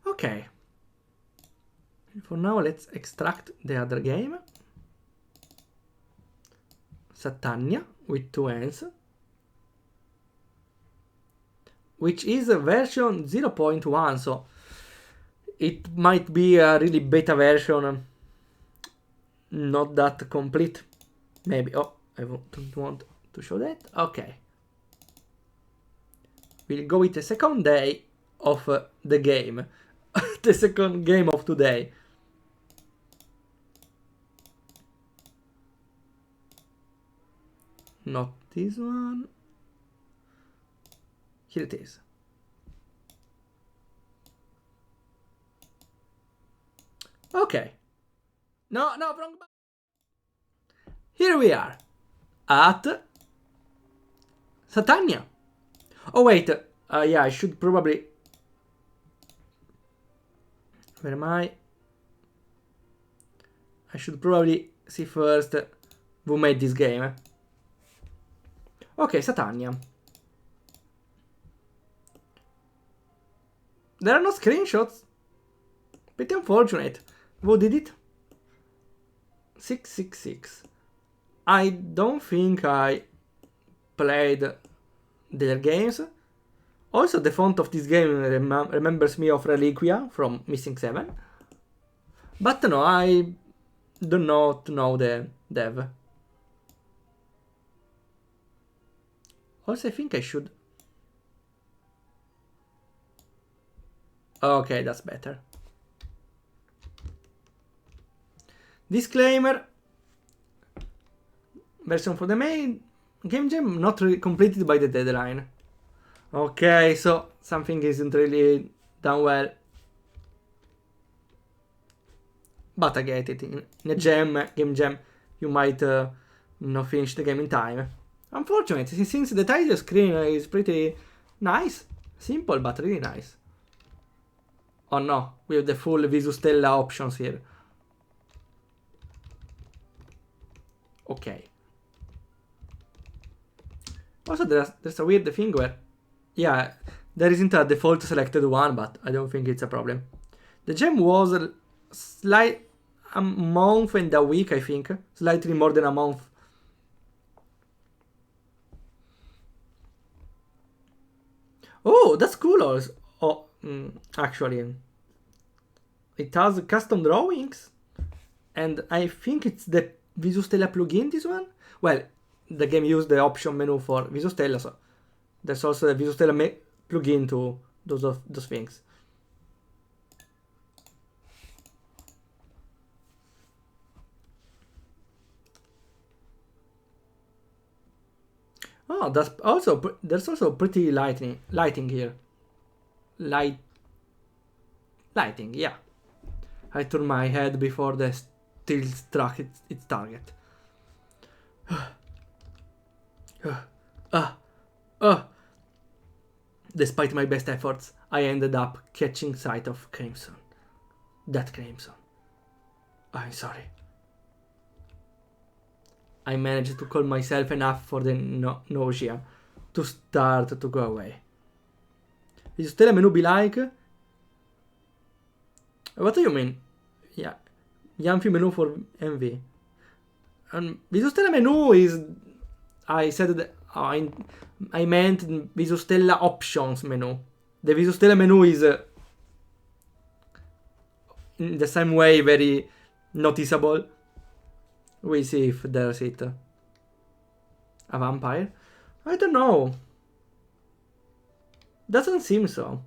Okay. For now, let's extract the other game. Satannia with 2 N's. Which is a version 0.1, so it might be a really beta version. Not that complete. Maybe. Oh, I don't want to show that. Okay. We'll go with the second day of the game. The second game of today. Not this one. Here it is. Okay. No, wrong. Here we are. At Satannia. Oh, wait. Yeah, I should probably... Where am I? I should probably see first who made this game. Okay, Satannia. There are no screenshots. Pretty unfortunate. Who did it? 666. I don't think I played their games. Also, the font of this game remembers me of Reliquia from Missing 7. But no, I do not know the dev. Also, I think I should... Okay, that's better. Disclaimer. Version for the main game jam not completed by the deadline. Okay, so something isn't really done well. But I get it. In a game jam, you might not finish the game in time. Unfortunate, since the title screen is pretty nice. Simple, but really nice. Oh no, we have the full Visustella options here. Okay. Also, there's a weird thing where... Yeah, there isn't a default selected one, but I don't think it's a problem. The jam was a month and a week, I think. Slightly more than a month. Oh, that's cool also. Oh, actually. It has custom drawings. And I think it's the Visustella plugin, this one. Well, the game used the option menu for Visustella, so there's also the Visustella plugin to those things. Oh, there's also pretty lighting here. Lighting, yeah. I turned my head before the steel struck its target. Despite my best efforts, I ended up catching sight of Crimson. That Crimson. I'm sorry. I managed to calm myself enough for the nausea to start to go away. Visustella menu be like? What do you mean? Yeah. Yanfi menu for MV. Visustella menu is... I said that I meant Visustella options menu. The Visustella menu is in the same way very noticeable. We see if there's it. A vampire? I don't know. Doesn't seem so.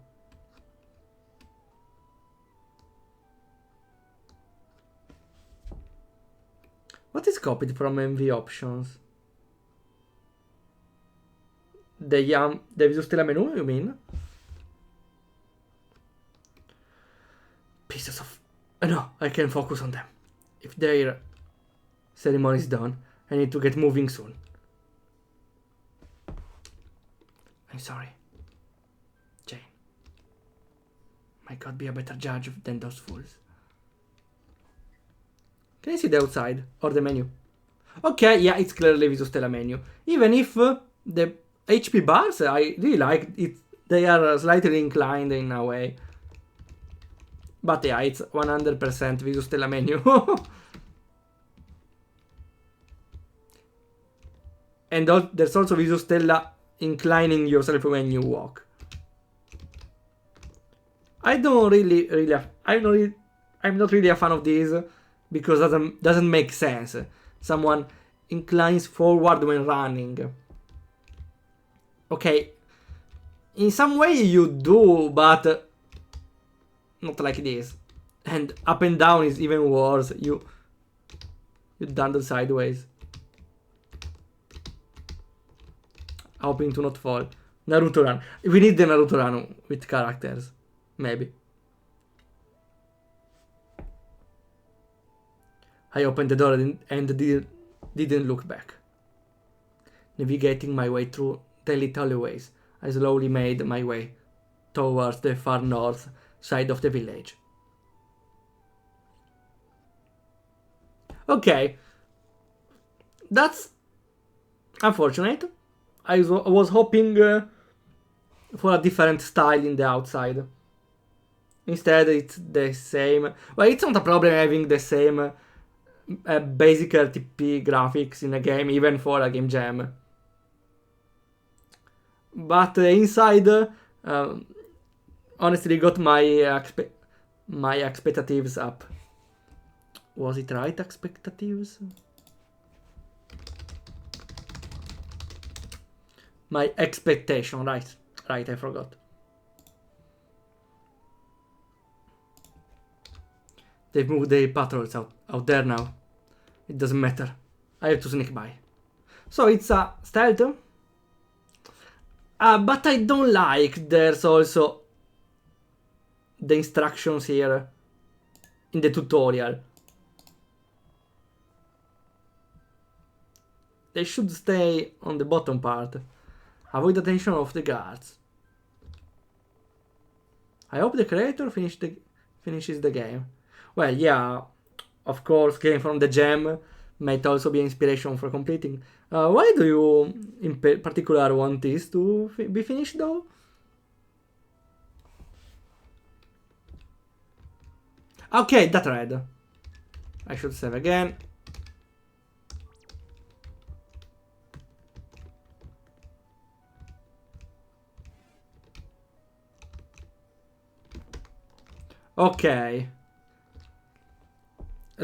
What is copied from MV options? The Visustella menu, you mean? Pieces of... No, I can focus on them. If their ceremony is done, I need to get moving soon. I'm sorry. Jane. My God, be a better judge than those fools. Can I see the outside? Or the menu? Okay, yeah, it's clearly Visustella menu. Even if the HP bars, I really like it. They are slightly inclined in a way. But yeah, it's 100% Visus Stella menu. And there's also Visus Stella inclining yourself when you walk. I'm not really a fan of this because doesn't make sense. Someone inclines forward when running. Okay, in some way you do, but not like this. And up and down is even worse. You done the sideways. Hoping to not fall. Naruto run. We need the Naruto run with characters. Maybe. I opened the door and didn't look back. Navigating my way through the little ways, I slowly made my way towards the far north side of the village. Okay. That's unfortunate. I was hoping for a different style in the outside. Instead, it's the same. Well, it's not a problem having the same basic RTP graphics in a game, even for a game jam. But inside, honestly, got my expectations up. Was it right, expectations? My expectation, right, I forgot. They've moved the patrols out there now. It doesn't matter. I have to sneak by. So it's a stealth. But I don't like there's also the instructions here in the tutorial. They should stay on the bottom part. Avoid attention of the guards. I hope the creator finishes the game. Well, yeah, of course, game from the jam might also be inspiration for completing. Why do you in particular want this to be finished though? Okay, that red. I should save again. Okay.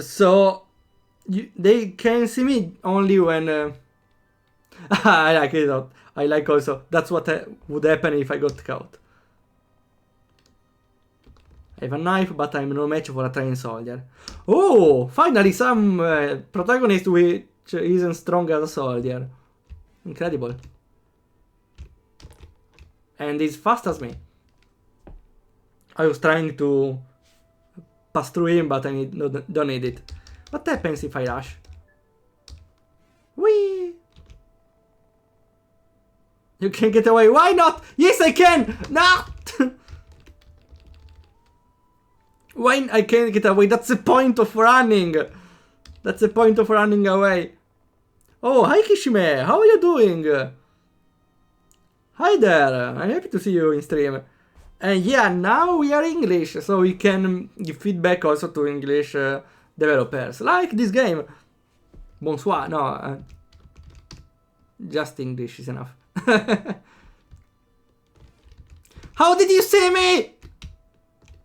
So they can see me only when I like it. I like also that's what would happen if I got caught. I have a knife, but I'm no match for a trained soldier. Oh, finally some protagonist which isn't strong as a soldier. Incredible. And is fast as me. I was trying to pass through him, but I don't need it. What happens if I rush? Whee! You can get away. Why not? Yes, I can! No! Why I can't get away? That's the point of running. That's the point of running away. Oh, hi Kishime. How are you doing? Hi there. I'm happy to see you in stream. And yeah, now we are English, so we can give feedback also to English developers. Like this game. Bonsoir. No, just English is enough. How did you see me?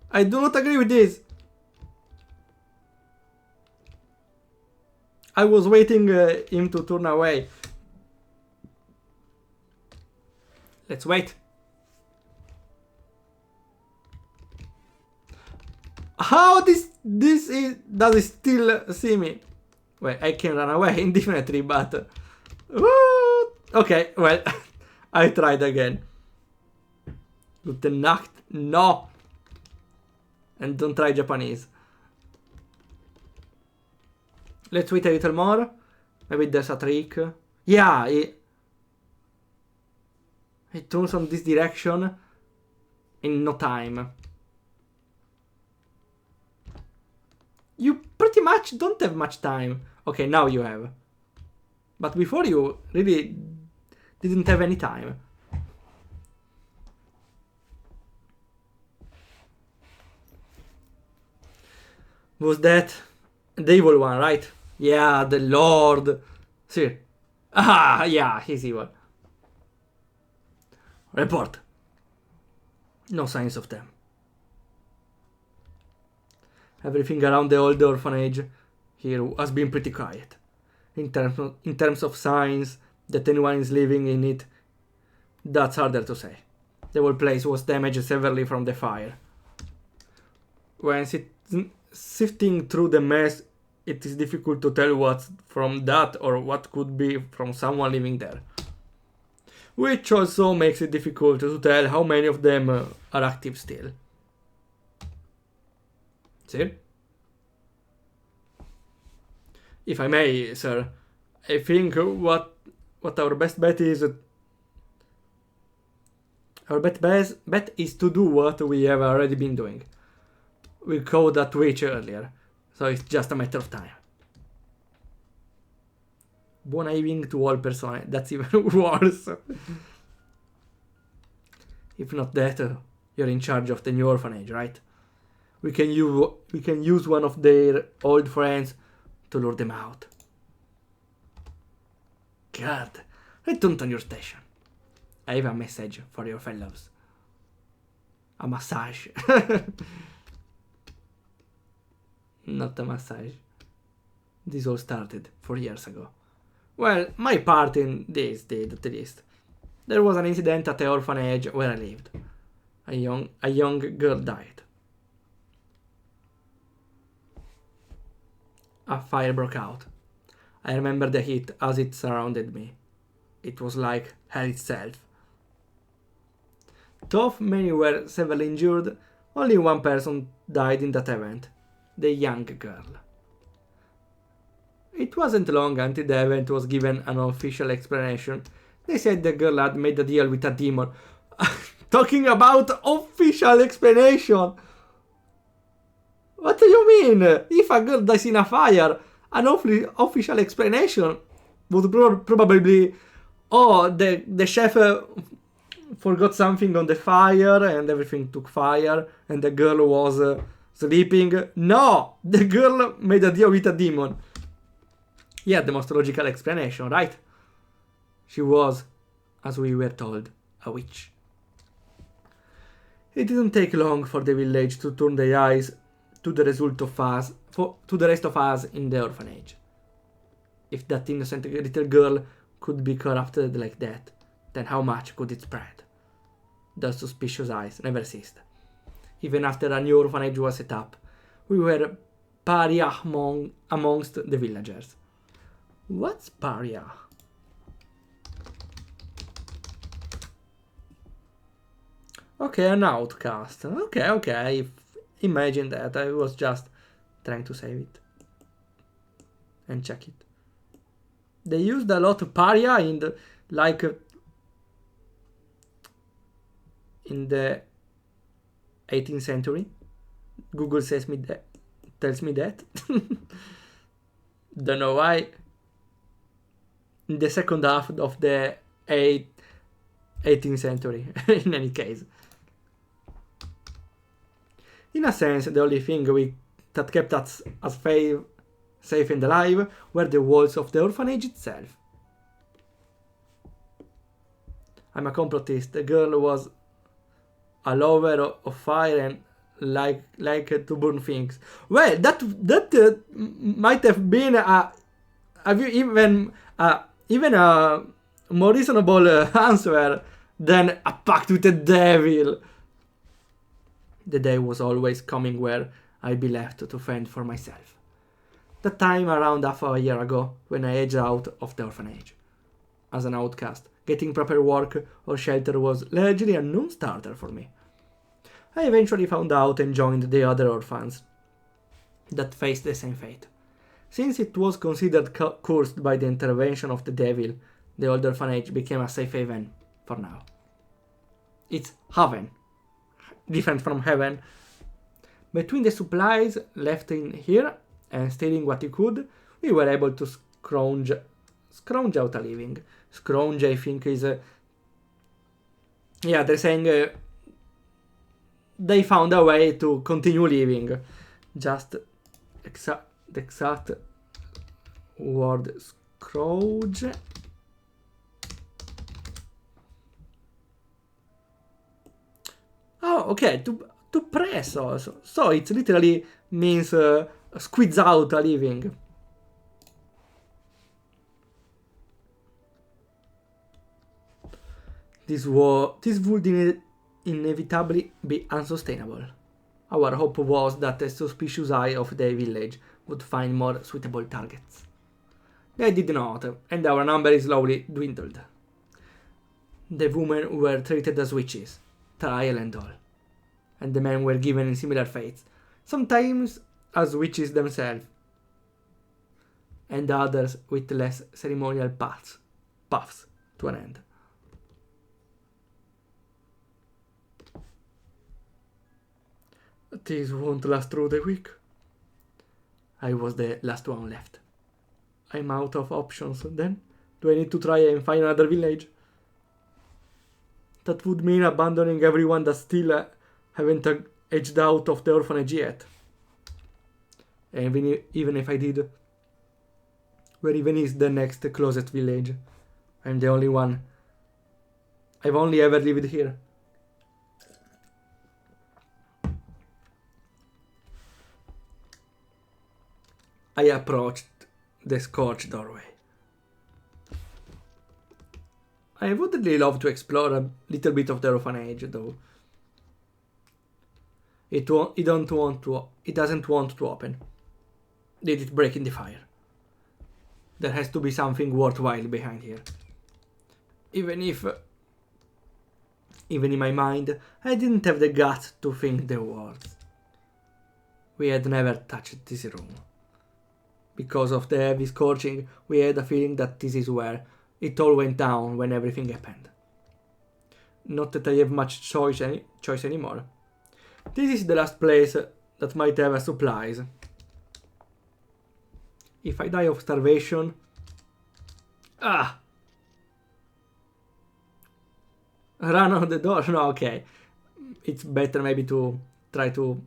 I do not agree with this. I was waiting him to turn away. Let's wait. How does it still see me? Well, I can run away indefinitely, but okay, well, I tried again. Gute Nacht, no. And don't try Japanese. Let's wait a little more. Maybe there's a trick. Yeah, it turns on this direction in no time. You pretty much don't have much time. Okay, now you have. But before you really didn't have any time. Was that the evil one, right? Yeah, the Lord. See. Ah, yeah, he's evil. Report. No signs of them. Everything around the old orphanage here has been pretty quiet. In terms of signs that anyone is living in it, that's harder to say. The whole place was damaged severely from the fire. When sifting through the mess, it is difficult to tell what's from that or what could be from someone living there. Which also makes it difficult to tell how many of them are active still. See? If I may, sir, I think what our best bet is... Our bet is to do what we have already been doing. We caught that witch earlier, so it's just a matter of time. Buona evening to all persone, that's even worse. If not that, you're in charge of the new orphanage, right? We can use one of their old friends to lure them out. God, return to your station. I have a message for your fellows. A massage. Not a massage. This all started 4 years ago. Well, my part in this did at least. There was an incident at the orphanage where I lived. A young girl died. A fire broke out. I remember the heat as it surrounded me. It was like hell itself. Though many were severely injured, only one person died in that event. The young girl. It wasn't long until the event was given an official explanation. They said the girl had made a deal with a demon. Talking about official explanation! What do you mean? If a girl dies in a fire, an official explanation would probably be, oh, the chef forgot something on the fire and everything took fire and the girl was sleeping. No! The girl made a deal with a demon. Yeah, the most logical explanation, right? She was, as we were told, a witch. It didn't take long for the village to turn their eyes to the rest of us in the orphanage. If that innocent little girl could be corrupted like that, then how much could it spread? Those suspicious eyes never ceased. Even after a new orphanage was set up, we were pariah amongst the villagers. What's pariah? Okay, an outcast. Okay. Imagine that. I was just trying to save it. And check it. They used a lot of pariah in the 18th century. Google tells me that. Don't know why. In the second half of the 18th century, in any case. In a sense, the only thing that kept us safe and alive were the walls of the orphanage itself. I'm a complotist. The girl was a lover of fire and like to burn things. Well, that might have been even a more reasonable answer than a pact with the devil. The day was always coming where I'd be left to fend for myself. That time around half a year ago, when I aged out of the orphanage. As an outcast, getting proper work or shelter was largely a non-starter for me. I eventually found out and joined the other orphans that faced the same fate. Since it was considered cursed by the intervention of the devil, the old orphanage became a safe haven for now. It's haven. Different from heaven. Between the supplies left in here and stealing what we could, we were able to scrounge out a living. Scrounge, I think, is... yeah, they're saying they found a way to continue living. Just the exact word Scrooge. Oh, okay, to press also. So it literally means squeeze out a living. This would inevitably be unsustainable. Our hope was that the suspicious eye of the village would find more suitable targets. They did not, and our number slowly dwindled. The women were treated as witches, trial and all, and the men were given similar fates, sometimes as witches themselves, and others with less ceremonial paths to an end. This won't last through the week. I was the last one left. I'm out of options then. Do I need to try and find another village? That would mean abandoning everyone that still haven't edged out of the orphanage yet. And even if I did, where even is the next closest village? I'm the only one. I've only ever lived here. I approached the scorched doorway. I would really love to explore a little bit of the orphanage, though. It doesn't want to open. Did it break in the fire? There has to be something worthwhile behind here. Even in my mind, I didn't have the guts to think the words. We had never touched this room. Because of the heavy scorching, we had a feeling that this is where it all went down when everything happened. Not that I have much choice anymore. This is the last place that might have supplies. If I die of starvation... Ah! Run on the door? No, okay. It's better maybe to try to...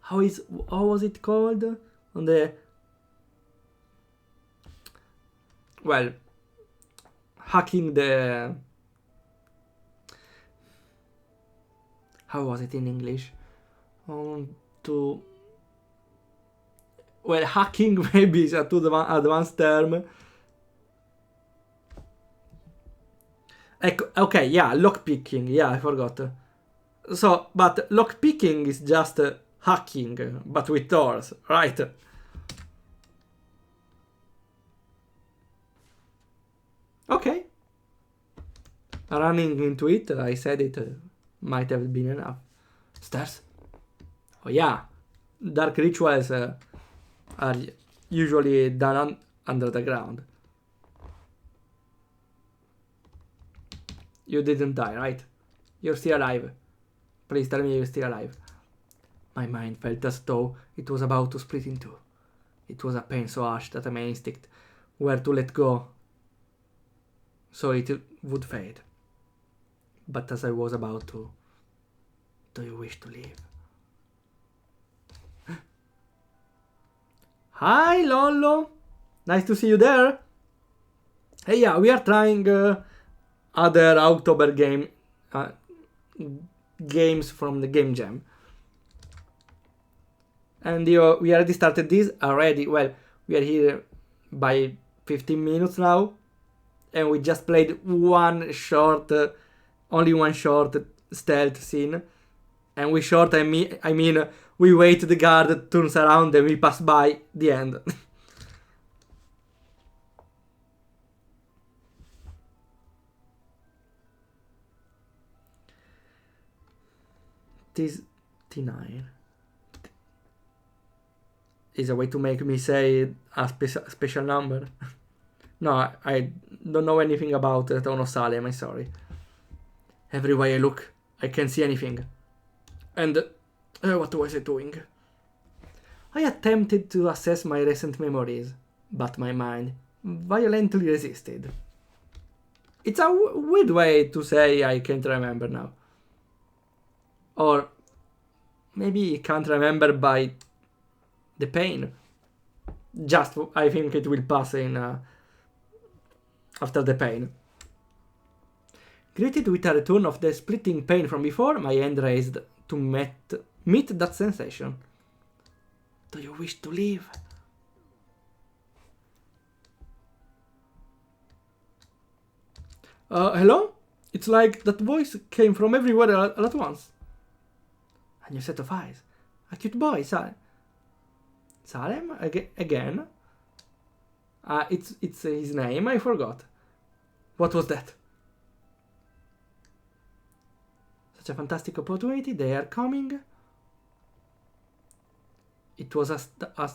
How was it called? On the... Well... Hacking the... How was it in English? To... Well, hacking maybe is a too advanced term. Okay, yeah, lockpicking. Yeah, I forgot. So, but lockpicking is just hacking, but with doors, right? Okay. Running into it, I said it might have been enough. Stairs? Oh yeah. Dark rituals are usually done under the ground. You didn't die, right? You're still alive. Please tell me you're still alive. My mind felt as though it was about to split in two. It was a pain so harsh that my instinct were to let go, so it would fade. But as I was about to, do you wish to leave? Hi, Lollo! Nice to see you there! Hey, yeah, we are trying other Hawktober games from the Game Jam. And we already started this already. Well, we are here by 15 minutes now. And we just played only one short stealth scene. And with short, I mean, we wait, the guard turns around and we pass by, the end. This T9 is a way to make me say a special number. No, I don't know anything about the Town of Salem, I'm sorry. Everywhere I look, I can't see anything. And what was I doing? I attempted to assess my recent memories, but my mind violently resisted. It's a weird way to say I can't remember now. Or maybe I can't remember by the pain. Just, I think it will pass in after the pain. Greeted with a return of the splitting pain from before, my hand raised to meet that sensation. Do you wish to leave? Hello? It's like that voice came from everywhere all at once. A new set of eyes. A cute boy, Salem? Again? It's his name, I forgot. What was that? Such a fantastic opportunity, they are coming. It was as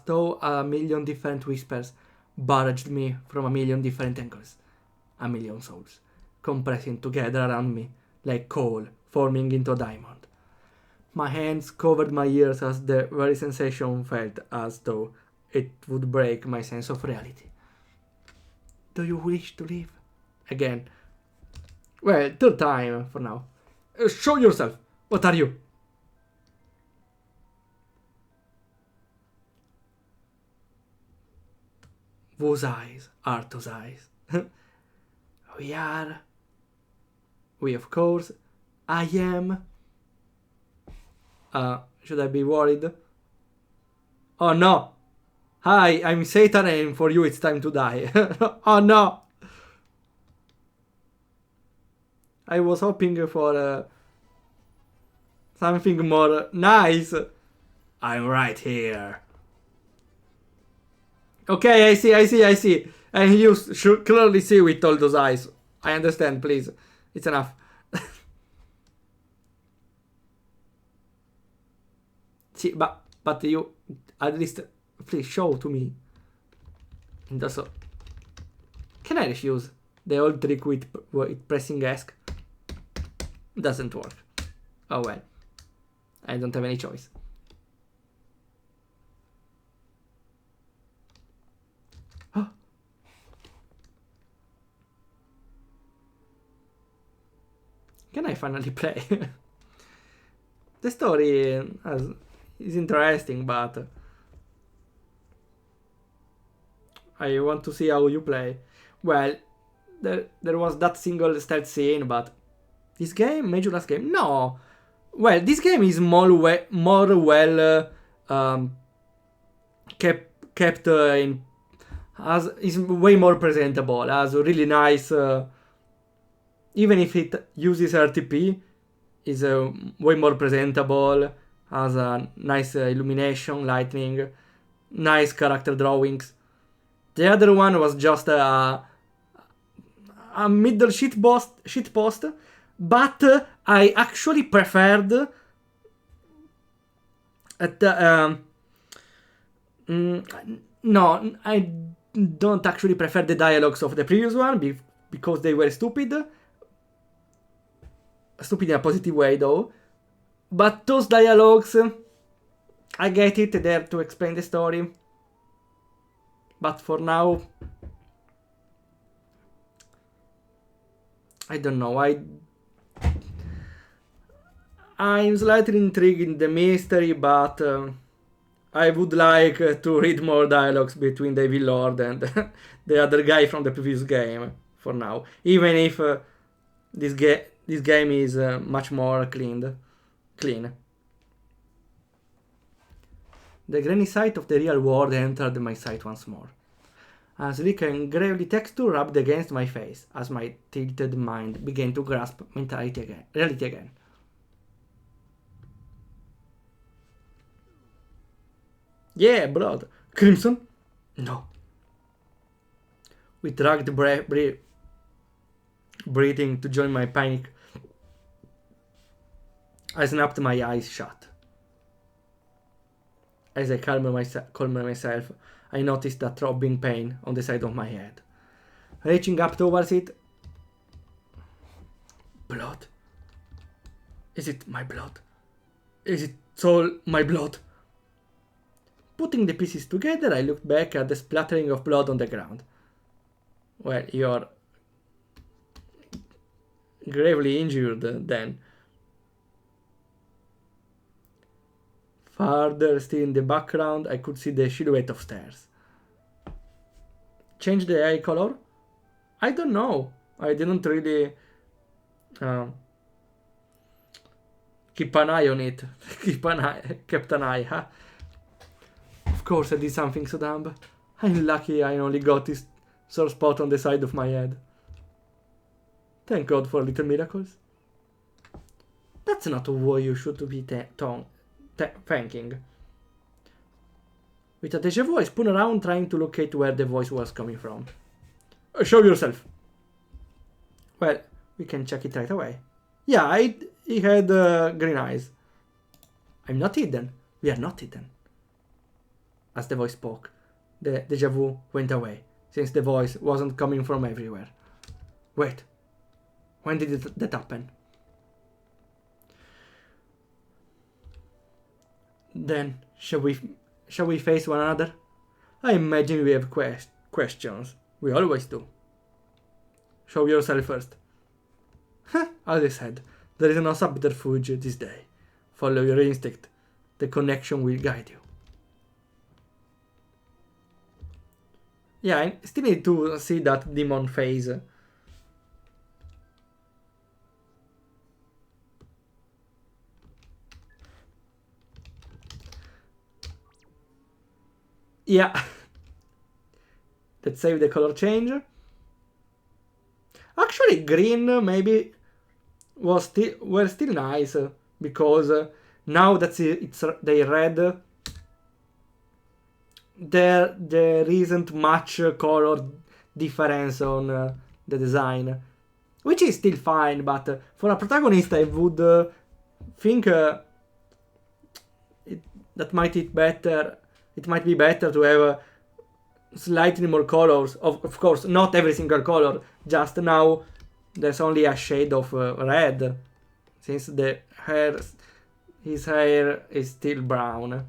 though a million different whispers barraged me from a million different angles. A million souls, compressing together around me, like coal forming into a diamond. My hands covered my ears as the very sensation felt as though it would break my sense of reality. Do you wish to leave? Again. Well, third time for now. Show yourself. What are you? Whose eyes are those eyes? We of course. I am. Should I be worried? Oh no! Hi, I'm Satan and for you it's time to die. Oh no! I was hoping for something more nice. I'm right here. Okay, I see. And you should clearly see with all those eyes. I understand, please. It's enough. See, but you at least please show to me. And also, can I refuse the old trick with pressing ask? Doesn't work. Oh well. I don't have any choice. Oh. Can I finally play? The story is interesting, but I want to see how you play. Well, there was that single stealth scene, but this game, Majora's game, no. Well, this game is more well kept in, as is way more presentable, has a really nice. Even if it uses RTP, is way more presentable, has a nice illumination, lighting, nice character drawings. The other one was just a middle shitpost, but I actually preferred no, I don't actually prefer the dialogues of the previous one because they were stupid. Stupid in a positive way, though. But those dialogues, I get it, they're to explain the story. But for now, I don't know. I'm slightly intrigued in the mystery, but I would like to read more dialogues between the Evil Lord and the other guy from the previous game. For now, even if this game is much more clean. The grainy sight of the real world entered my sight once more. A sleek and gravely texture rubbed against my face as my tilted mind began to grasp reality again. Yeah, blood. Crimson? No. With dragged breathing to join my panic, I snapped my eyes shut. As I calmed myself, I noticed a throbbing pain on the side of my head. Reaching up towards it... Blood? Is it my blood? Is it all my blood? Putting the pieces together, I looked back at the splattering of blood on the ground. Well, you're gravely injured then. Farther still in the background, I could see the silhouette of stairs. Change the eye color? I don't know. I didn't really keep an eye on it. Kept an eye, huh? Of course I did something so dumb. I'm lucky I only got this sore spot on the side of my head. Thank God for little miracles. That's not what you should be thanking. With a deja vu, I spun around trying to locate where the voice was coming from. Show yourself. Well, we can check it right away. Yeah, he had green eyes. I'm not hidden. We are not hidden. As the voice spoke, the deja vu went away, since the voice wasn't coming from everywhere. Wait, when did that happen? Then, shall we face one another? I imagine we have questions. We always do. Show yourself first. As I said, there is no subterfuge this day. Follow your instinct. The connection will guide you. Yeah, I still need to see that demon face. Yeah. Let's save the color change. Actually, green maybe were still nice because now that they red, there isn't much color difference on the design, which is still fine. But for a protagonist, I would think that might be better. It might be better to have slightly more colors. Of course, not every single color. Just now, there's only a shade of red, since his hair is still brown.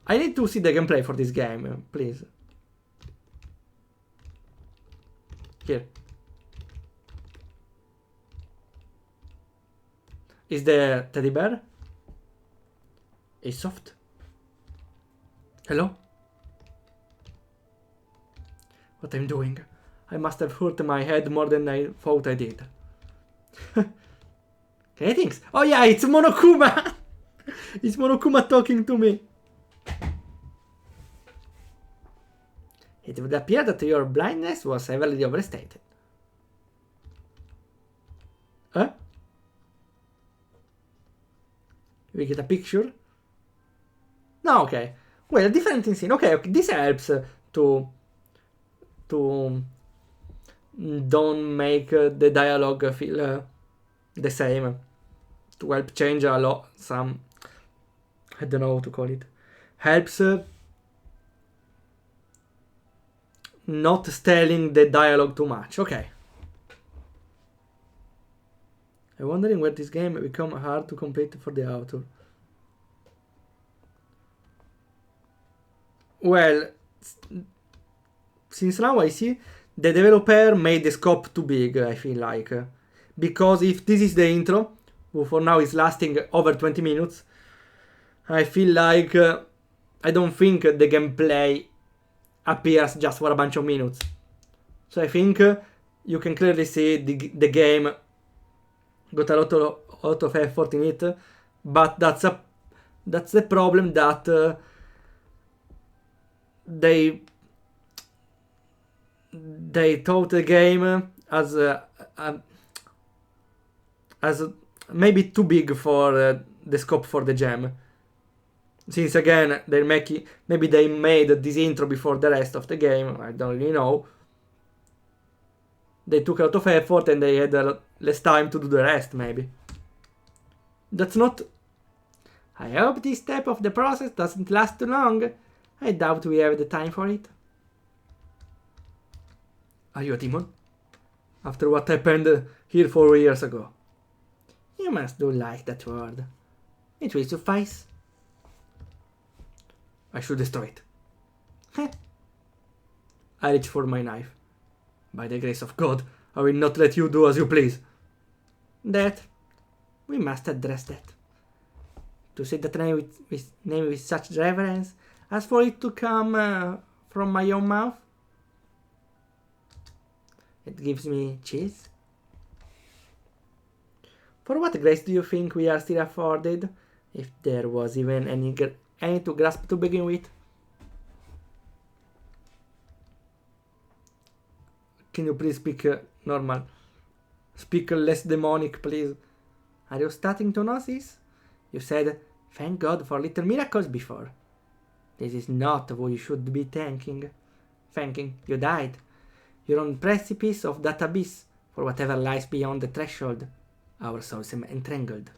I need to see the gameplay for this game, please. Here. Is the teddy bear? Is soft? Hello? What I'm doing? I must have hurt my head more than I thought I did. Greetings! Oh yeah, it's Monokuma! It's Monokuma talking to me. It would appear that your blindness was heavily overstated. Huh? We get a picture? No, okay. Well, a different scene. Okay, this helps to don't make the dialogue feel the same. To help change a lot, I don't know how to call it. Helps not stealing the dialogue too much. Okay. I'm wondering where this game become hard to complete for the author. Well, since now I see the developer made the scope too big, I feel like. Because if this is the intro, who for now is lasting over 20 minutes, I feel like I don't think the gameplay appears just for a bunch of minutes. So I think you can clearly see the game got a lot of effort in it, but that's the problem that they thought the game as maybe too big for the scope for the jam. Since again maybe they made this intro before the rest of the game. I don't really know. They took a lot of effort and they had less time to do the rest, maybe. That's not... I hope this step of the process doesn't last too long. I doubt we have the time for it. Are you a demon? After what happened here 4 years ago. You must do like that word. It will suffice. I should destroy it. I reach for my knife. By the grace of God, I will not let you do as you please. That. We must address that. to say that name with such reverence, as for it to come from my own mouth. It gives me chills. For what grace do you think we are still afforded, if there was even any to grasp to begin with? Can you please speak normal? Speak less demonic, please. Are you starting to notice? You said, thank God for little miracles before. This is not who you should be thanking. You died. You're on the precipice of that abyss for whatever lies beyond the threshold. Our souls entangled.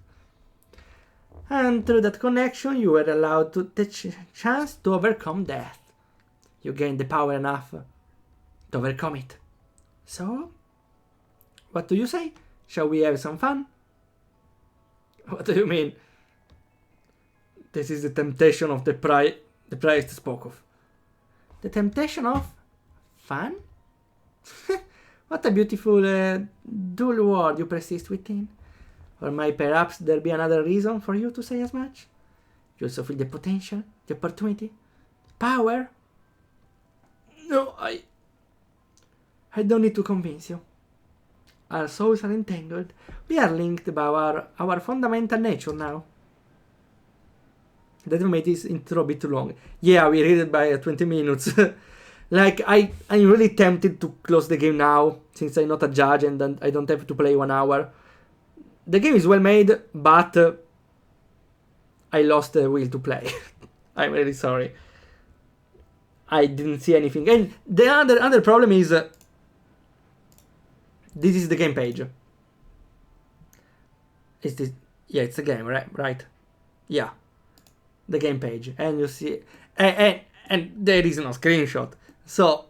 And through that connection, you were allowed the chance to overcome death. You gained the power enough to overcome it. So, what do you say? Shall we have some fun? What do you mean? This is the temptation of the priest spoke of. The temptation of fun? What a beautiful dual word you persist within. Or might perhaps there be another reason for you to say as much? You also feel the potential, the opportunity, power? No, I don't need to convince you. Our souls are entangled. We are linked by our fundamental nature now. That made this intro a bit too long. Yeah, we read it by 20 minutes. Like, I'm really tempted to close the game now, since I'm not a judge and I don't have to play 1 hour. The game is well made, but I lost the will to play. I'm really sorry. I didn't see anything. And the other problem is... this is the game page. Is this... yeah, it's a game, right? Yeah. The game page. And you see... And there is no screenshot. So...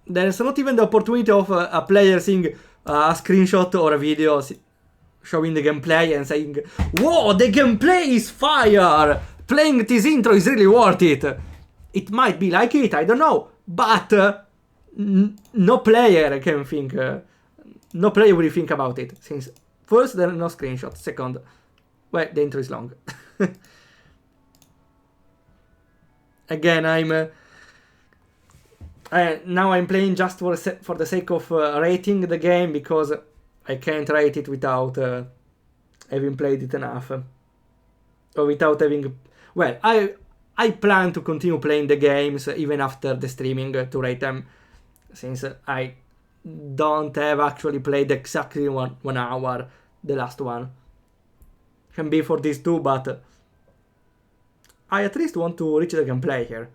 there's not even the opportunity of a player seeing a screenshot or a video showing the gameplay and saying, whoa, the gameplay is fire! Playing this intro is really worth it! It might be like it, I don't know. But... no player can think, no player will think about it, since first there are no screenshots, second, well, the intro is long. Again, now I'm playing just for the sake of rating the game, because I can't rate it without having played it enough, or without having, well, I plan to continue playing the games even after the streaming to rate them, since I don't have actually played exactly one hour, the last one. Can be for these two, but I at least want to reach the gameplay here.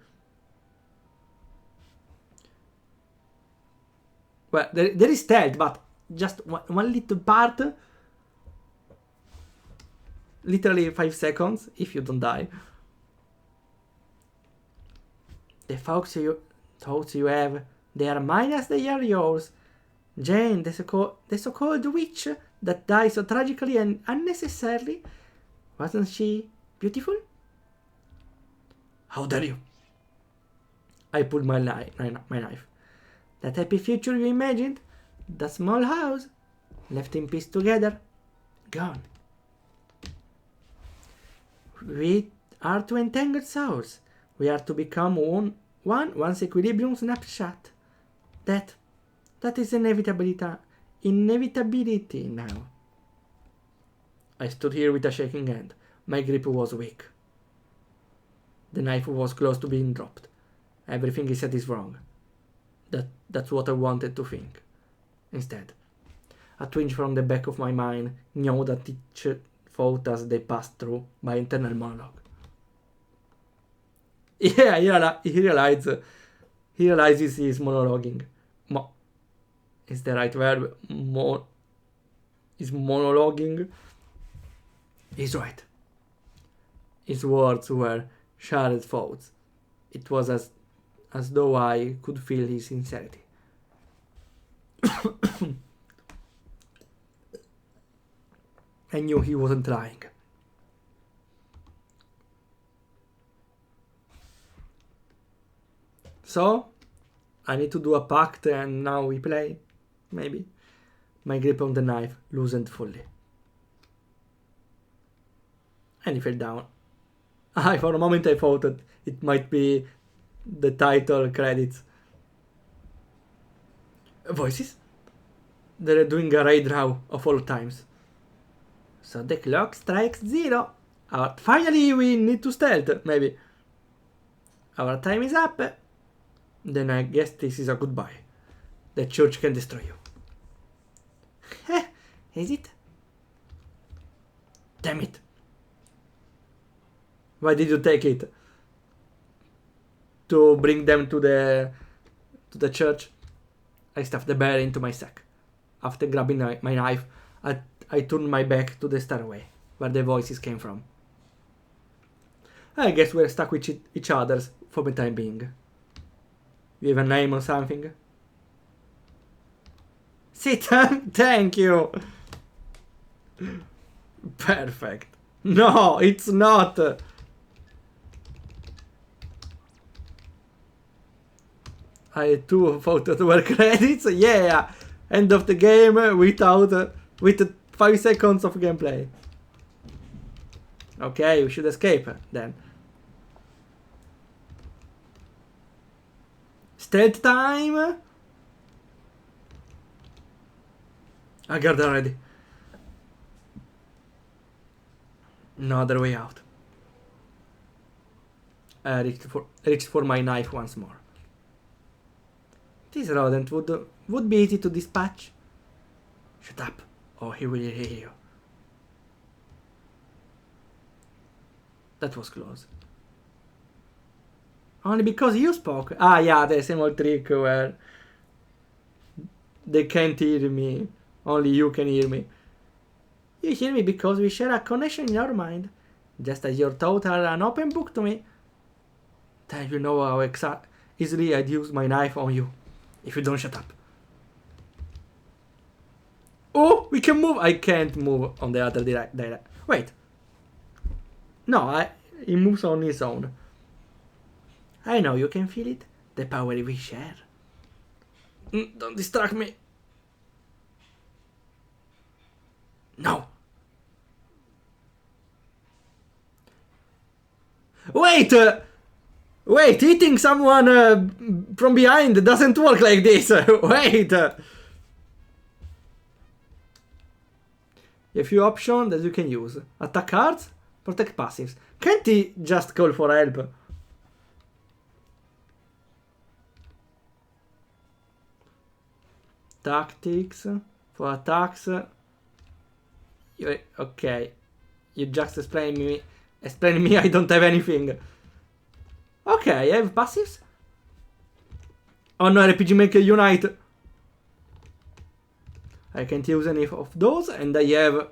Well, there is stealth, but just one little part. Literally 5 seconds, if you don't die. The thoughts you have, they are mine as they are yours. Jane, the so-called witch that died so tragically and unnecessarily, wasn't she beautiful? How dare you? I pulled my knife. That happy future you imagined, that small house, left in peace together, gone. We are two entangled souls. We are to become once equilibrium snapshot. That is inevitability now. I stood here with a shaking hand. My grip was weak. The knife was close to being dropped. Everything he said is wrong. That's what I wanted to think. Instead, a twinge from the back of my mind knew that each thought as they passed through my internal monologue. Yeah, he realizes he's monologuing. Is the right verb? Is monologuing? He's right. His words were shared thoughts. It was as though I could feel his sincerity. I knew he wasn't lying. So, I need to do a pact and now we play, maybe. My grip on the knife loosened fully. And he fell down. For a moment I thought that it might be the title credits. Voices? They're doing a raid draw of all times. So the clock strikes 0. Finally we need to stealth, maybe. Our time is up. Then I guess this is a goodbye. The church can destroy you. Is it? Damn it. Why did you take it? To bring them to the church? I stuffed the bear into my sack. After grabbing my knife, I turned my back to the stairway, where the voices came from. I guess we're stuck with each other for the time being. You have a name or something? Satan, thank you! Perfect. No, it's not! I too thought that were credits. Yeah! End of the game with 5 seconds of gameplay. Okay, we should escape then. Stealth time! I got already. No other way out. I reached for my knife once more. This rodent would be easy to dispatch. Shut up, or he will hear you. That was close. Only because you spoke. Ah, yeah, the same old trick where they can't hear me. Only you can hear me. You hear me because we share a connection in our mind. Just as your thoughts are an open book to me. Then you know how easily I'd use my knife on you. If you don't shut up. Oh, we can move. I can't move on the other direction. Wait. No, he moves on his own. I know you can feel it. The power we share. Don't distract me. No. Wait! Wait, hitting someone from behind doesn't work like this. Wait! A few options that you can use. Attack cards, protect passives. Can't he just call for help? Tactics, for attacks. Okay. You just explain me. Explain me I don't have anything. Okay, I have passives. Oh no, RPG Maker Unite. I can't use any of those, and I have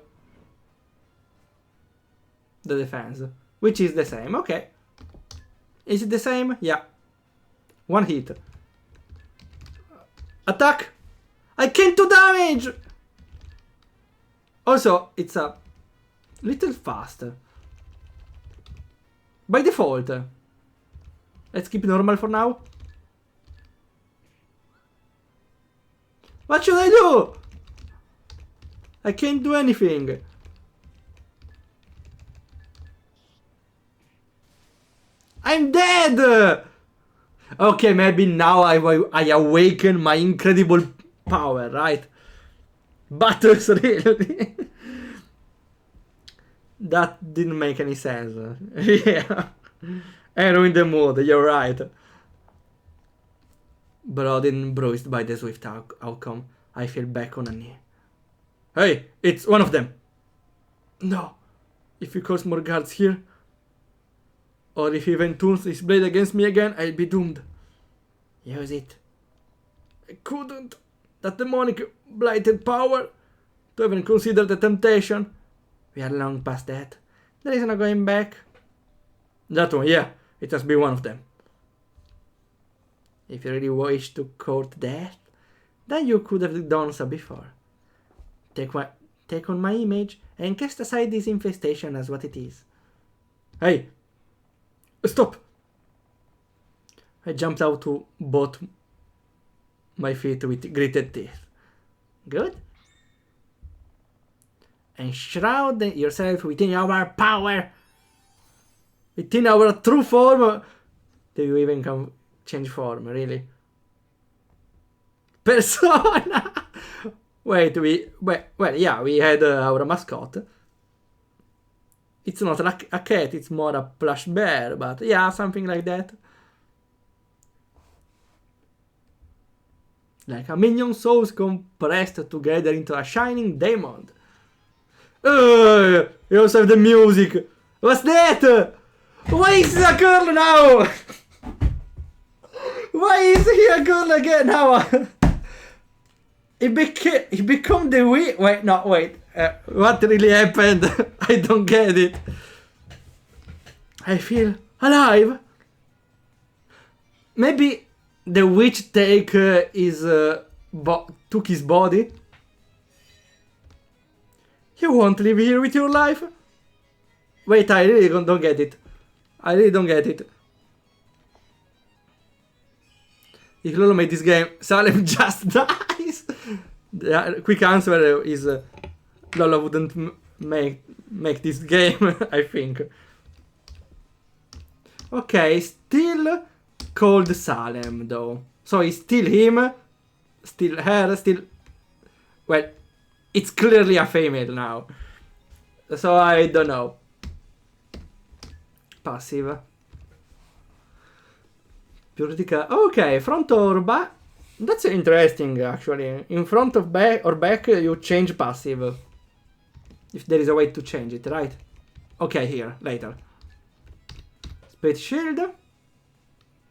the defense, which is the same. Okay. Is it the same? Yeah. One hit. Attack! I can't do damage! Also, it's a little fast. By default. Let's keep it normal for now. What should I do? I can't do anything. I'm dead! Okay, maybe now I awaken my incredible power, right? But really... That didn't make any sense. Yeah. I ruined the mood, you're right. Bloodied and bruised by the swift outcome, I fell back on a knee. Hey, it's one of them! No. If he calls more guards here, or if he even turns his blade against me again, I'll be doomed. Use it. I couldn't. That demonic, blighted power. To even consider the temptation. We are long past that. There is no going back. That one, yeah. It has been one of them. If you really wish to court death, then you could have done so before. Take on my image and cast aside this infestation as what it is. Hey! Stop! I jumped out to both my feet with gritted teeth. Good? And shroud yourself within our power Within our true form. Do you even can change form, really? Persona! Wait, well, yeah, we had our mascot. It's not a cat, it's more a plush bear, but yeah, something like that. Like a million souls compressed together into a shining diamond. You also have the music. What's that? Why is he a girl now? Why is he a girl again now? He become the witch. Wait, no, wait. What really happened? I don't get it. I feel alive. Maybe the witch took his body. You won't live here with your life? Wait, I really don't get it. I really don't get it. If Lolo made this game, Salem just dies. The quick answer is Lolo wouldn't make this game, I think. Okay, still called Salem though. So it's still him, still her, still... Well, it's clearly a female now. So I don't know. Passive. Puritica. Okay, front or back. That's interesting actually. In front of back or back you change passive. If there is a way to change it, right? Okay, here, later. Space shield.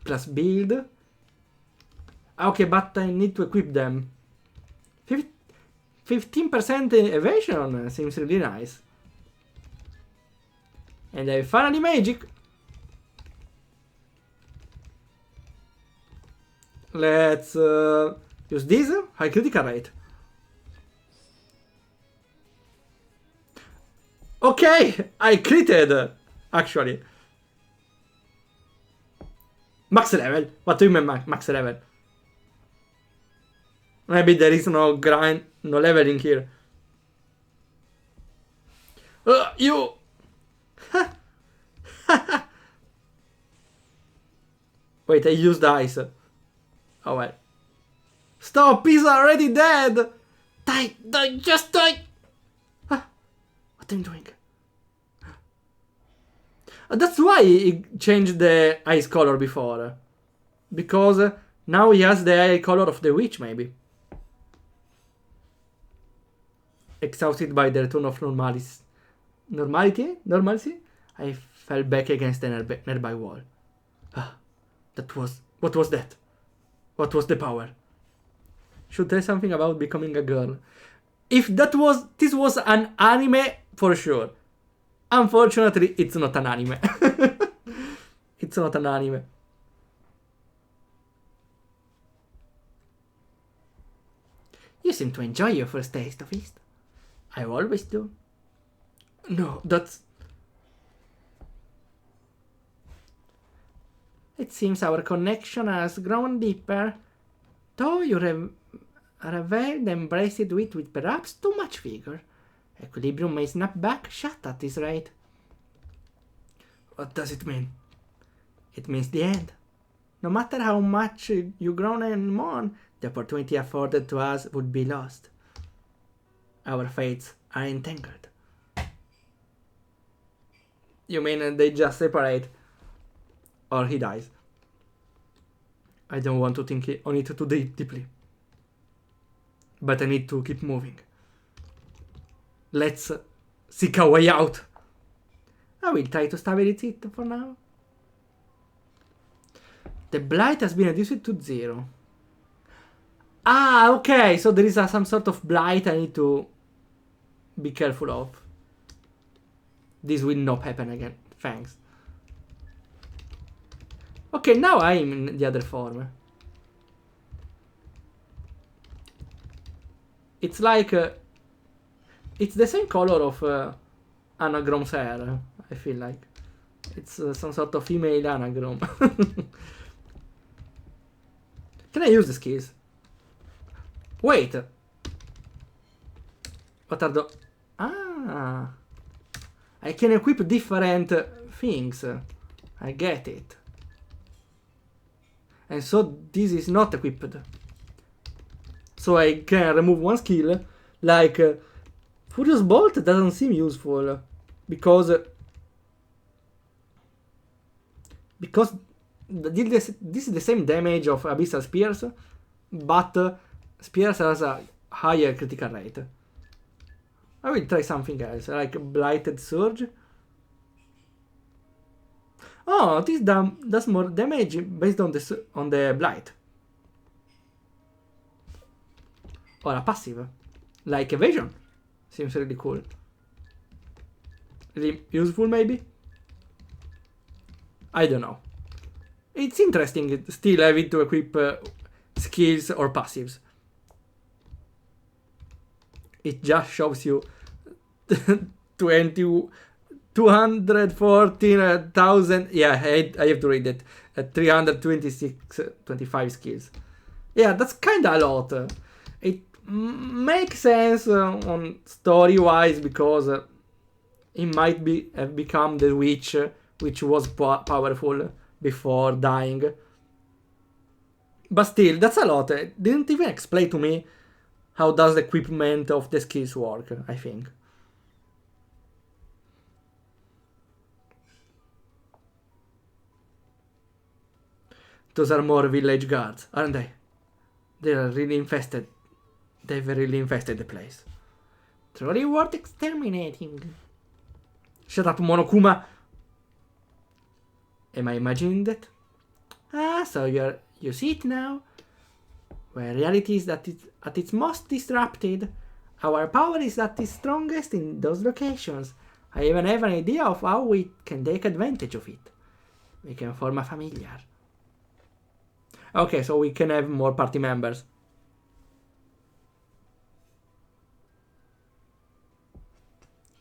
Plus build. Okay, but I need to equip them. 15% evasion seems really nice. And I finally magic. Let's use this. High critical rate. Okay, I critted actually. Max level. What do you mean max level? Maybe there is no grind, no leveling here. You. Wait, I used ice. Oh well. Stop! He's already dead! Die! Die! Just die! What am I doing? That's why he changed the ice color before. Because now he has the eye color of the witch, maybe. Exhausted by the return of normality, I fell back against the nearby wall. What was that? What was the power? Should tell something about becoming a girl. If this was an anime, for sure. Unfortunately, it's not an anime. It's not an anime. You seem to enjoy your first taste of it. I always do. No, that's... It seems our connection has grown deeper, though you revealed embraced it with perhaps too much vigor. Equilibrium may snap back shut at this rate. What does it mean? It means the end. No matter how much you groan and mourn, the opportunity afforded to us would be lost. Our fates are entangled. You mean they just separate? Or he dies? I don't want to think on it too deeply. But I need to keep moving. Let's seek a way out. I will try to stabilize it for now. The blight has been reduced to 0. Ah, okay, so there is some sort of blight I need to be careful of. This will not happen again. Thanks. Okay, now I'm in the other form. It's like... it's the same color of Anagram's hair, I feel like. It's some sort of female anagram. Can I use the skills? Wait! What are the... Ah! I can equip different things. I get it. And so this is not equipped. So I can remove one skill. Like Furious Bolt doesn't seem useful. Because this is the same damage of Abyssal Spears. But Spears has a higher critical rate. I will try something else, like Blighted Surge. Oh, this does more damage based on the Blight. Or a passive, like Evasion. Seems really cool. Really useful, maybe? I don't know. It's interesting still having to equip skills or passives. It just shows you 214,000. Yeah, I have to read it. 325 skills. Yeah, that's kind of a lot. It makes sense on story-wise because it might have become the witch, which was powerful before dying. But still, that's a lot. It didn't even explain to me how does the equipment of the skills work, I think. Those are more village guards, aren't they? They are really infested. They've really infested the place. Truly worth exterminating. Shut up, Monokuma. Am I imagining that? Ah, so you see it now? Where reality is at its most disrupted, our power is at its strongest in those locations. I even have an idea of how we can take advantage of it. We can form a familiar. Okay, so we can have more party members.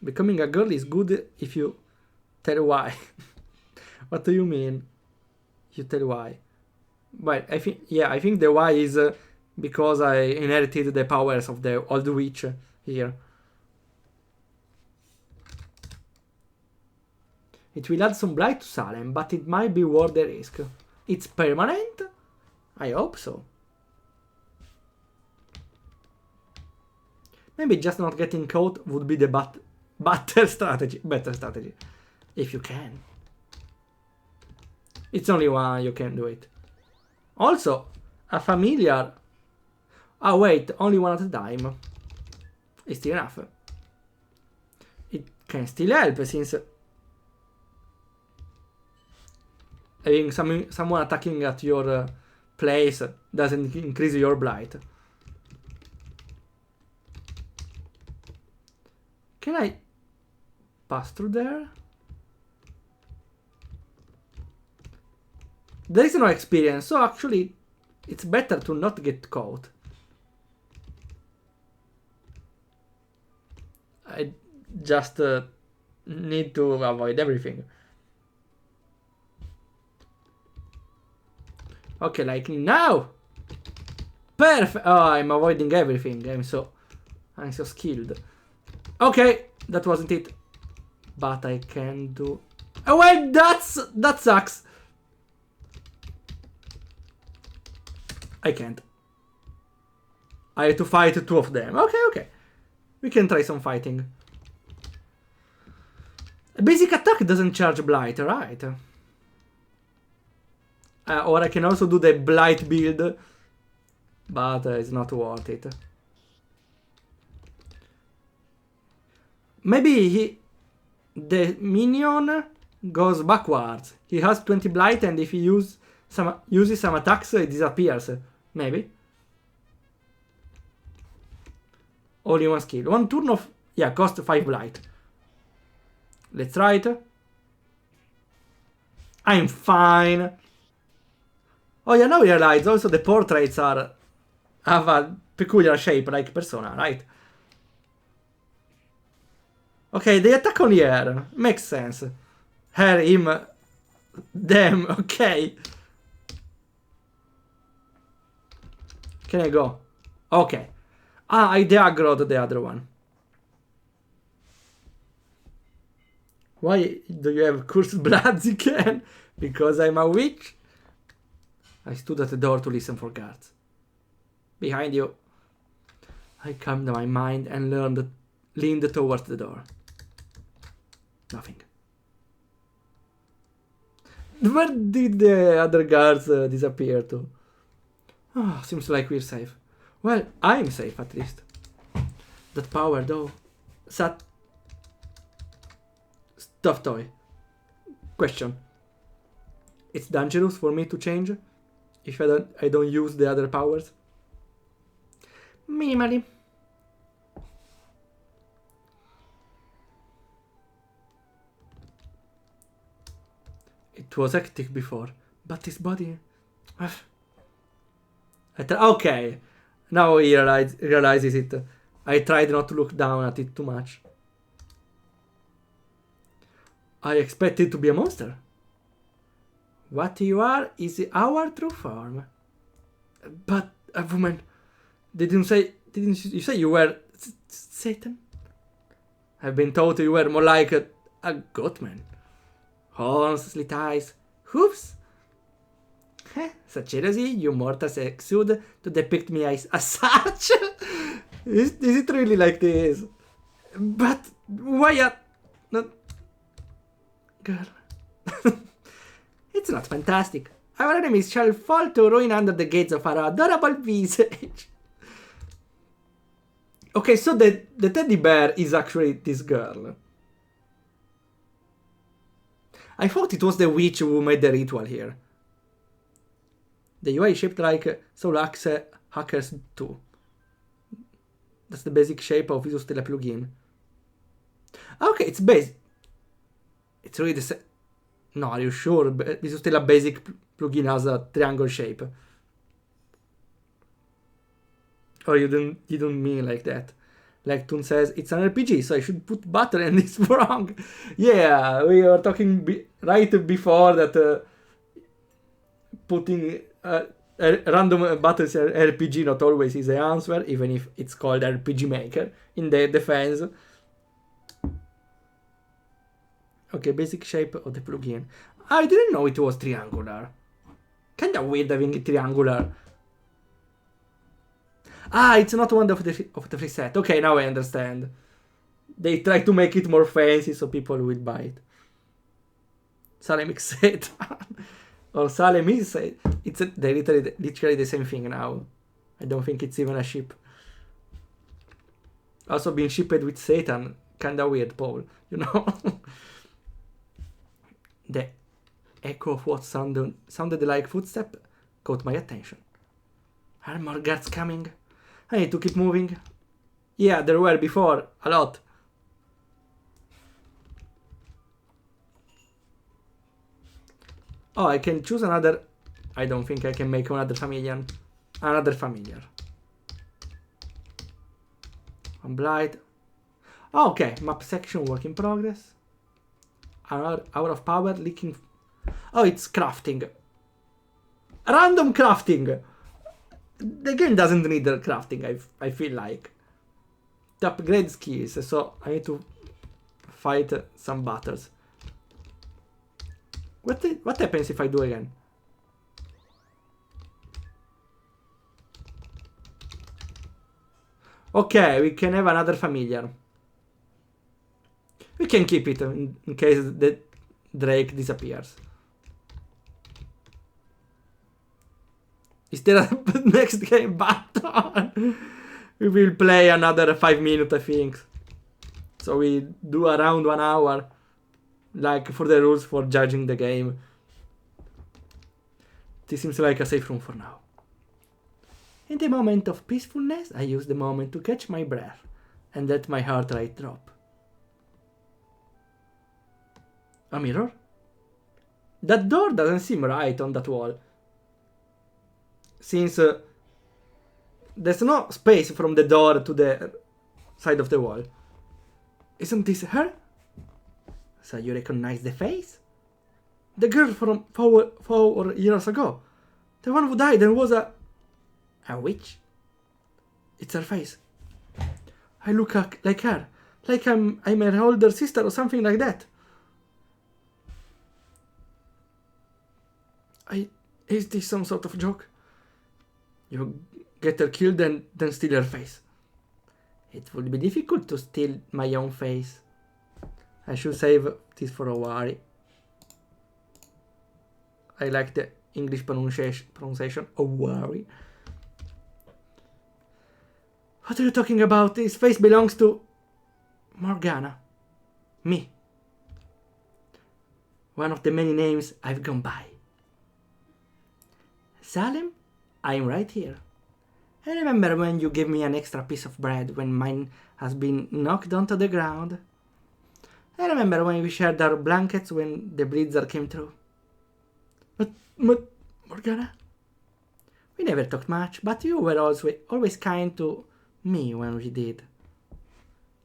Becoming a girl is good if you tell why. What do you mean? You tell why. Well, I think the why is because I inherited the powers of the old witch here. It will add some blight to Salem, but it might be worth the risk. It's permanent? I hope so. Maybe just not getting caught would be the better strategy. If you can. It's only one you can do it. Also, a familiar... Oh wait, only one at a time. It's still enough. It can still help since... having someone attacking at your place doesn't increase your blight. Can I pass through there? There is no experience, so actually it's better to not get caught. I just need to avoid everything. Okay, like now. Perfect. Oh, I'm avoiding everything. I'm so skilled. Okay, that wasn't it. But I can do... Oh wait, that sucks. I can't. I have to fight two of them. Okay. We can try some fighting. A basic attack doesn't charge blight, right? Or I can also do the blight build. But it's not worth it. Maybe the minion goes backwards. He has 20 blight and if he uses some attacks, it disappears. Maybe. Only one skill. One turn of... Yeah, cost 5 blight. Let's try it. I'm fine. Oh yeah, now I realize also the portraits have a peculiar shape like Persona, right? Okay, they attack on the air. Makes sense. Her, him, them, okay. Can I go? Okay. Ah, I de-aggroed the other one. Why do you have cursed bloods again? Because I'm a witch? I stood at the door to listen for guards. Behind you. I calmed my mind and leaned towards the door. Nothing. Where did the other guards disappear to? Oh, seems like we're safe. Well, I'm safe at least. That power though. Stuffed toy. Question. It's dangerous for me to change if I don't use the other powers? Minimally. It was hectic before, but his body... Okay, now he realizes it. I tried not to look down at it too much. I expected to be a monster. What you are is our true form. But a woman... Didn't you say you were Satan? I've been told you were more like a goat man. Horns, slit eyes, hooves. Such jealousy, you mortals exude to depict me as such. Is it really like this? But why not... Girl. It's not fantastic. Our enemies shall fall to ruin under the gates of our adorable visage. Okay, so the teddy bear is actually this girl. I thought it was the witch who made the ritual here. The UI is shaped like Soul Hackers 2. That's the basic shape of Visual Stella plugin. Okay, it's basic. It's really the same. No, are you sure? Visual Stella basic plugin has a triangle shape. Or you didn't mean like that. Like Toon says, it's an RPG, so I should put butter and it's wrong. Yeah, we were talking right before that putting random buttons in RPG not always is the answer, even if it's called RPG Maker in their defense. Okay, basic shape of the plugin. I didn't know it was triangular. Kinda weird having it triangular. Ah, it's not one of the free set. Okay, now I understand. They try to make it more fancy so people will buy it. Salem is Satan. Or Salem is Satan. They're literally the same thing now. I don't think it's even a ship. Also being shipped with Satan. Kinda weird, Paul. You know? The echo of what sounded like footsteps caught my attention. Are more guards coming? I need to keep moving. Yeah, there were before. A lot. Oh, I can choose another... I don't think I can make another familiar. Another familiar. I'm blind. Oh, okay, map section, work in progress. Hour of power, leaking... Oh, it's crafting. Random crafting! The game doesn't need the crafting, I feel like. To upgrade skills, so I need to fight some battles. What happens if I do again? Okay, we can have another familiar. We can keep it in case the Drake disappears. Is there a next game button? We will play another 5 minutes, I think. So we do around 1 hour. Like for the rules for judging the game. This seems like a safe room for now. In the moment of peacefulness, I use the moment to catch my breath and let my heart rate drop. A mirror? That door doesn't seem right on that wall. Since there's no space from the door to the side of the wall. Isn't this her? So you recognize the face? The girl from 4 years ago. The one who died and was a witch? It's her face. I look like her. Like I'm her older sister or something like that. Is this some sort of joke? You get her killed and then steal her face. It would be difficult to steal my own face. I should save this for a worry. I like the English pronunciation. A worry. What are you talking about? His face belongs to Morgana. Me. One of the many names I've gone by. Salem, I'm right here. I remember when you gave me an extra piece of bread when mine has been knocked onto the ground. I remember when we shared our blankets when the blizzard came through. But Morgana? We never talked much, but you were always kind to me when we did.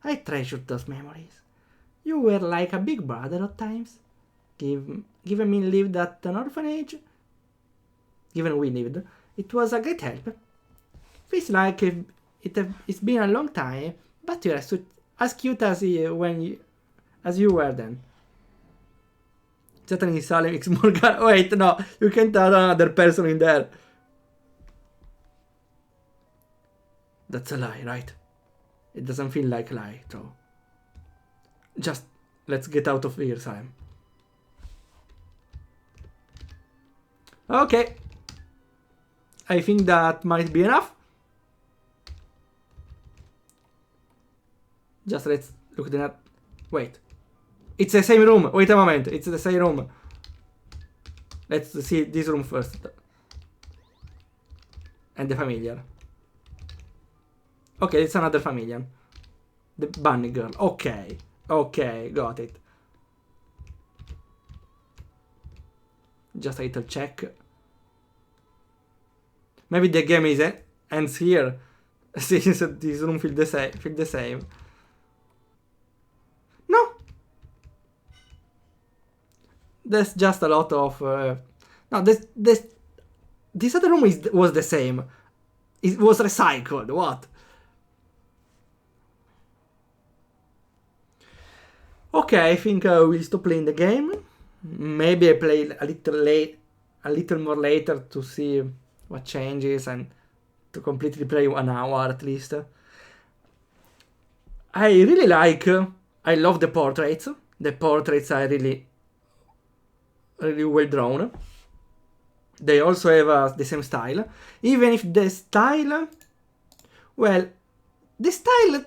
I treasured those memories. You were like a big brother at times. Given we lived at an orphanage, it was a great help. Feels like it's been a long time, but you're as cute as you were then. Satannia Salem X Morgan. Wait, no, you can't add another person in there. That's a lie, right? It doesn't feel like a lie, so. Just let's get out of here, Salem. Okay. I think that might be enough. Just let's look at that. Wait. It's the same room. Wait a moment. It's the same room. Let's see this room first. And the familiar. Okay, it's another familiar. The bunny girl. Okay. Okay, got it. Just a little check. Maybe the game ends here. Since this room feels the same. No. There's just a lot of... no, this other room was the same. It was recycled. What? Okay, I think we'll stop playing the game. Maybe I play a little more later to see what changes and to completely play 1 hour at least. I really I love the portraits. The portraits are really well drawn. They also have the same style. Even if the style, well, the style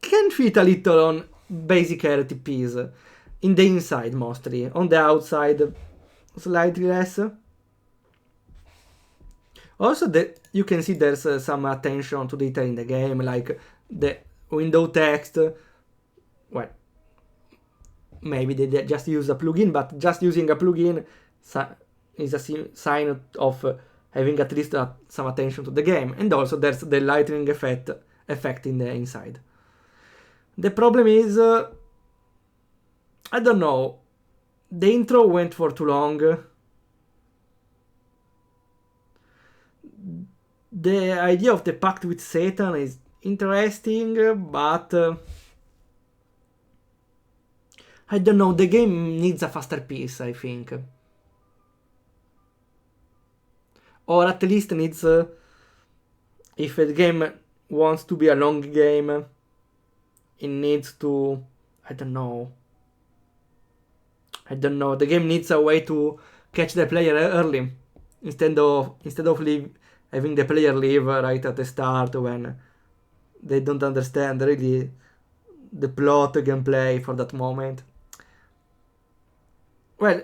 can fit a little on basic RTPs. In the inside mostly. On the outside, slightly less. Also, you can see there's some attention to detail in the game, like the window text. Well, maybe they just use a plugin, but just using a plugin is a sign of having at least some attention to the game. And also there's the lightning effect in the inside. The problem is, I don't know, the intro went for too long. The idea of the pact with Satan is interesting, but I don't know, the game needs a faster pace, I think. Or at least needs, if the game wants to be a long game, it needs to, I don't know, the game needs a way to catch the player early, instead of having the player leave right at the start when they don't understand really the plot gameplay for that moment. Well,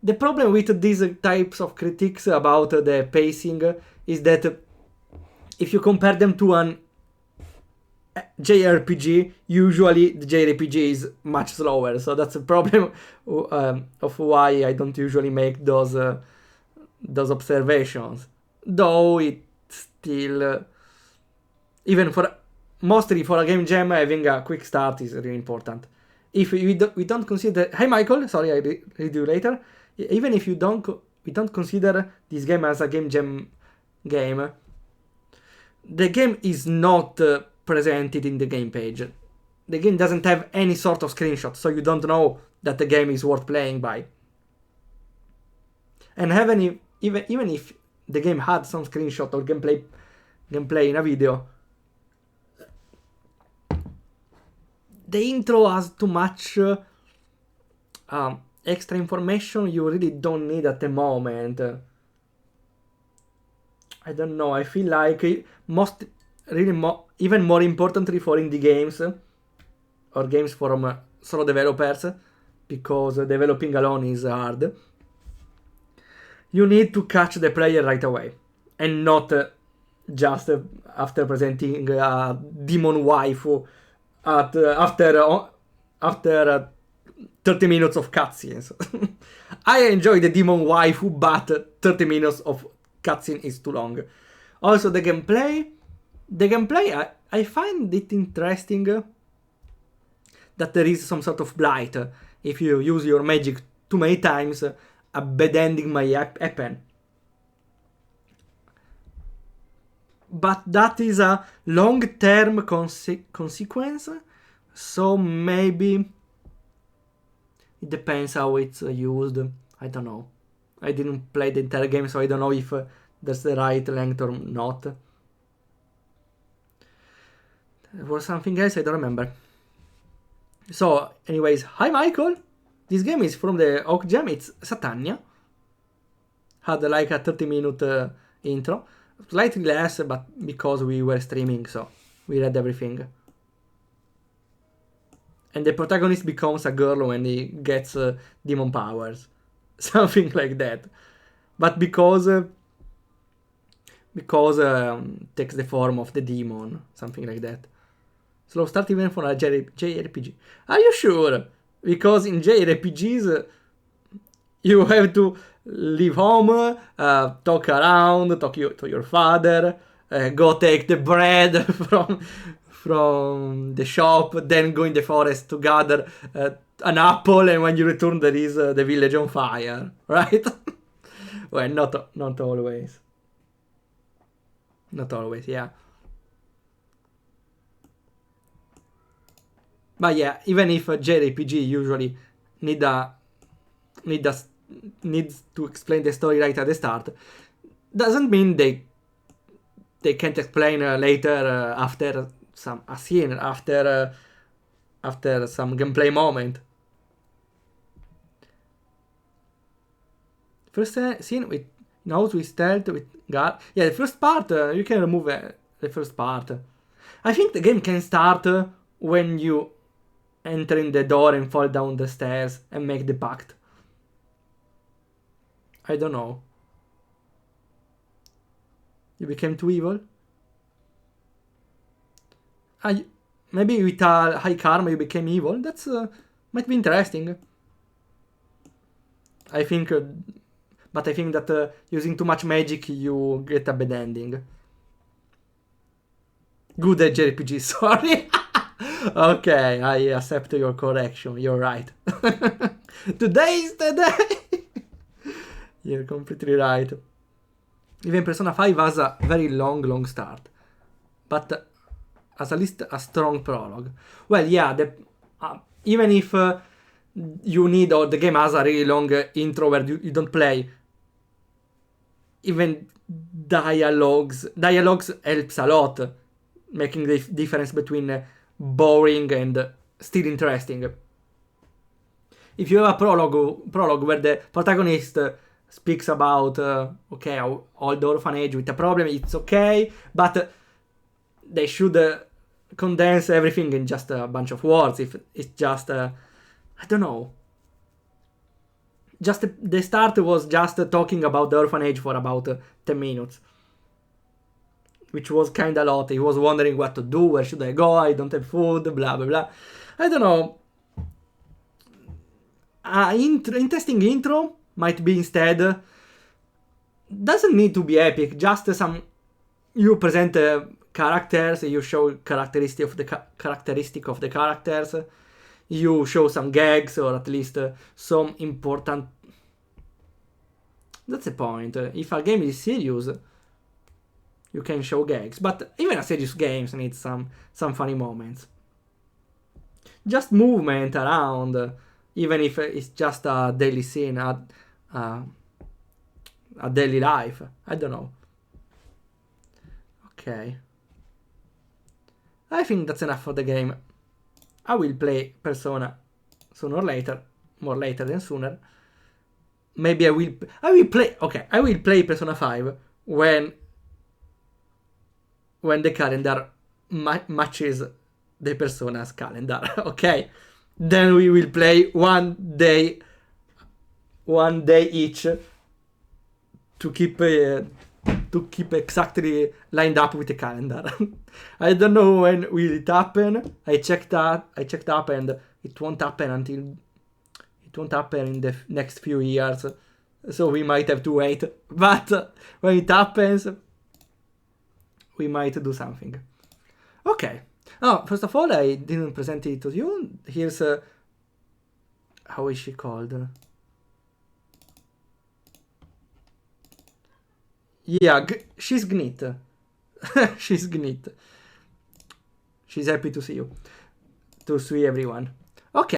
the problem with these types of critiques about the pacing is that if you compare them to an JRPG, usually the JRPG is much slower, so that's a problem of why I don't usually make those observations. Though it still, even mostly for a game jam, having a quick start is really important. If we don't consider, hey Michael, sorry, I read you later. Even if we don't consider this game as a game jam game, the game is not presented in the game page. The game doesn't have any sort of screenshot, so you don't know that the game is worth playing by. And even if the game had some screenshot or gameplay in a video, the intro has too much extra information you really don't need at the moment. I don't know, I feel like even more importantly for indie games or games from solo developers, because developing alone is hard, you need to catch the player right away and not just after presenting a demon waifu after 30 minutes of cutscenes. I enjoy the demon waifu, but 30 minutes of cutscene is too long. Also, the gameplay, I find it interesting that there is some sort of blight. If you use your magic too many times, a bad ending might happen. But that is a long-term consequence, so maybe it depends how it's used. I don't know. I didn't play the entire game, so I don't know if that's the right length or not. There was something else, I don't remember. So, anyways, hi Michael! This game is from the Hawktober Jam, it's Satannia. Had like a 30-minute intro. Slightly less, but because we were streaming, so we read everything. And the protagonist becomes a girl when he gets demon powers. Something like that. But because takes the form of the demon. Something like that. Slow start even for a JRPG. Are you sure? Because in JRPGs, you have to leave home, talk around, talk to your father, go take the bread from the shop, then go in the forest to gather an apple, and when you return there is the village on fire, right? Well, not always. Not always, yeah. But yeah, even if a JRPG usually needs to explain the story right at the start, doesn't mean they can't explain later after a scene, after some gameplay moment. First scene with nose with stealth with guard. Yeah, the first part you can remove the first part. I think the game can start when you enter in the door and fall down the stairs and make the pact. I don't know. You became too evil? Maybe with a high karma you became evil. That's might be interesting. I think, but I think that using too much magic you get a bad ending. Good at JRPG, sorry. Okay, I accept your correction. You're right. Today is the day. You're completely right. Even Persona 5 has a very long start, but as at least a strong prologue. Well, yeah, even if you need, or the game has a really long intro where you don't play, even dialogues helps a lot, making the difference between boring and still interesting. If you have a prologue where the protagonist speaks about all the orphanage with a problem, it's okay, but they should condense everything in just a bunch of words. If it's just I don't know, just the start was just talking about the orphanage for about 10 minutes, which was kind of a lot. He was wondering what to do, where should I go, I don't have food, blah blah blah. I don't know. Interesting intro might be instead, doesn't need to be epic, just you present characters, you show characteristic of the characters, you show some gags, or at least some important. That's the point. If a game is serious, you can show gags, but even a serious game needs some funny moments. Just movement around, even if it's just a daily scene, a daily life. I don't know. Okay. I think that's enough for the game. I will play Persona sooner or later. More later than sooner. Maybe I will play... Okay, I will play Persona 5 when the calendar matches the Persona's calendar. Okay? Then we will play one day each to keep exactly lined up with the calendar. I don't know when will it happen. I checked up and it won't happen in the next few years. So we might have to wait. But when it happens, we might do something. Okay. Oh, first of all, I didn't present it to you. Here's how is she called? Yeah, she's Gnit. She's Gnit. She's happy to see you. To see everyone.